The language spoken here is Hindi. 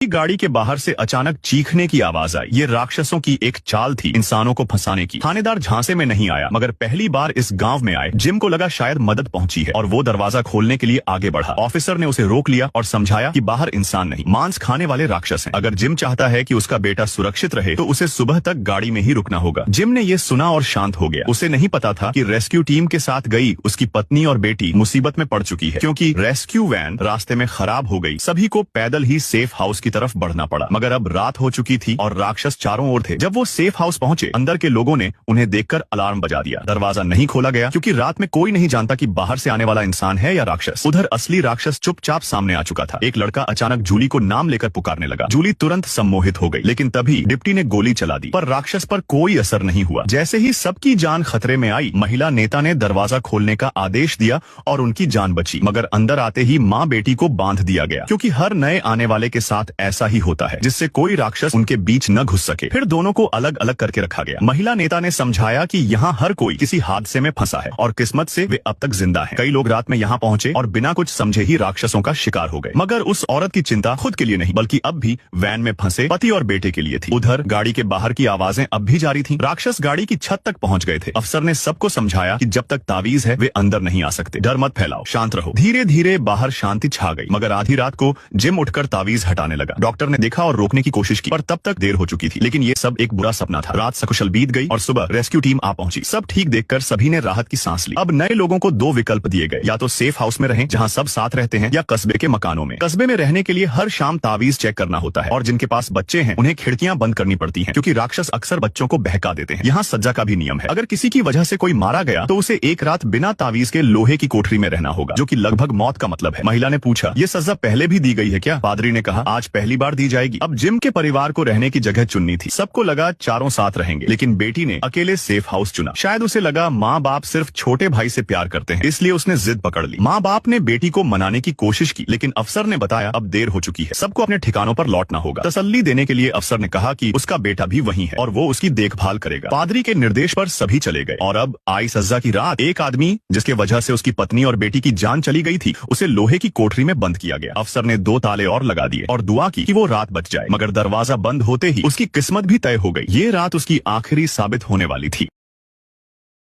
गाड़ी के बाहर से अचानक चीखने की आवाज आई। ये राक्षसों की एक चाल थी इंसानों को फंसाने की। थानेदार झांसे में नहीं आया, मगर पहली बार इस गांव में आए। जिम को लगा शायद मदद पहुंची है और वो दरवाजा खोलने के लिए आगे बढ़ा। ऑफिसर ने उसे रोक लिया और समझाया कि बाहर इंसान नहीं, मांस खाने वाले राक्षस हैं। अगर जिम चाहता है कि उसका बेटा सुरक्षित रहे तो उसे सुबह तक गाड़ी में ही रुकना होगा। जिम ने ये सुना और शांत हो गया। उसे नहीं पता था कि रेस्क्यू टीम के साथ गई उसकी पत्नी और बेटी मुसीबत में पड़ चुकी है, क्योंकि रेस्क्यू वैन रास्ते में खराब हो गई। सभी को पैदल ही सेफ हाउस की तरफ बढ़ना पड़ा। मगर अब रात हो चुकी थी और राक्षस चारों ओर थे। जब वो सेफ हाउस पहुंचे, अंदर के लोगों ने उन्हें देखकर अलार्म बजा दिया। दरवाजा नहीं खोला गया क्योंकि रात में कोई नहीं जानता कि बाहर से आने वाला इंसान है या राक्षस। उधर असली राक्षस चुपचाप सामने आ चुका था। एक लड़का अचानक जूली को नाम लेकर पुकारने लगा। जूली तुरंत सम्मोहित हो गई, लेकिन तभी डिप्टी ने गोली चला दी, पर राक्षस पर कोई असर नहीं हुआ। जैसे ही सबकी जान खतरे में आई, महिला नेता ने दरवाजा खोलने का आदेश दिया और उनकी जान बची। मगर अंदर आते ही माँ बेटी को बांध दिया गया, क्योंकि हर नए आने वाले के साथ ऐसा ही होता है, जिससे कोई राक्षस उनके बीच न घुस सके। फिर दोनों को अलग अलग करके रखा गया। महिला नेता ने समझाया कि यहाँ हर कोई किसी हादसे में फंसा है और किस्मत से वे अब तक जिंदा हैं। कई लोग रात में यहाँ पहुंचे और बिना कुछ समझे ही राक्षसों का शिकार हो गए। मगर उस औरत की चिंता खुद के लिए नहीं, बल्कि अब भी वैन में फंसे पति और बेटे के लिए थी। उधर गाड़ी के बाहर की आवाजें अब भी जारी थीं। राक्षस गाड़ी की छत तक पहुंच गए थे। अफसर ने सबको समझाया कि जब तक तावीज है वे अंदर नहीं आ सकते। डर मत फैलाओ, शांत रहो। धीरे धीरे बाहर शांति छा गई। मगर आधी रात को जिम उठकर तावीज हटाने लगा। डॉक्टर ने देखा और रोकने की कोशिश की, पर तब तक देर हो चुकी थी। लेकिन ये सब एक बुरा सपना था। रात सकुशल बीत गई और सुबह रेस्क्यू टीम आ पहुंची। सब ठीक देखकर सभी ने राहत की सांस ली। अब नए लोगों को दो विकल्प दिए गए, या तो सेफ हाउस में रहें जहां सब साथ रहते हैं, या कस्बे के मकानों में। कस्बे में रहने के लिए हर शाम तावीज चेक करना होता है और जिनके पास बच्चे हैं उन्हें खिड़कियां बंद करनी पड़ती हैं, क्योंकि राक्षस अक्सर बच्चों को बहका देते हैं। यहाँ सज्जा का भी नियम है। अगर किसी की वजह से कोई मारा गया तो उसे एक रात बिना तावीज के लोहे की कोठरी में रहना होगा, जो कि लगभग मौत का मतलब है। महिला ने पूछा, ये सजा पहले भी दी गई है क्या? पादरी ने कहा, आज पहली बार दी जाएगी। अब जिम के परिवार को रहने की जगह चुननी थी। सबको लगा चारों साथ रहेंगे, लेकिन बेटी ने अकेले सेफ हाउस चुना। शायद उसे लगा माँ बाप सिर्फ छोटे भाई से प्यार करते हैं, इसलिए उसने जिद पकड़ ली। माँ बाप ने बेटी को मनाने की कोशिश की, लेकिन अफसर ने बताया अब देर हो चुकी है, सबको अपने ठिकानों पर लौटना होगा। तसल्ली देने के लिए अफसर ने कहा कि उसका बेटा भी वहीं है और वो उसकी देखभाल करेगा। पादरी के निर्देश पर सभी चले गए और अब आई सजा की रात। एक आदमी जिसके वजह से उसकी पत्नी और बेटी की जान चली गई थी, उसे लोहे की कोठरी में बंद किया गया। अफसर ने 2 ताले और लगा दिए और दुआ की कि वो रात बच जाए। मगर दरवाजा बंद होते ही उसकी किस्मत भी तय हो गई। ये रात उसकी आखिरी साबित होने वाली थी।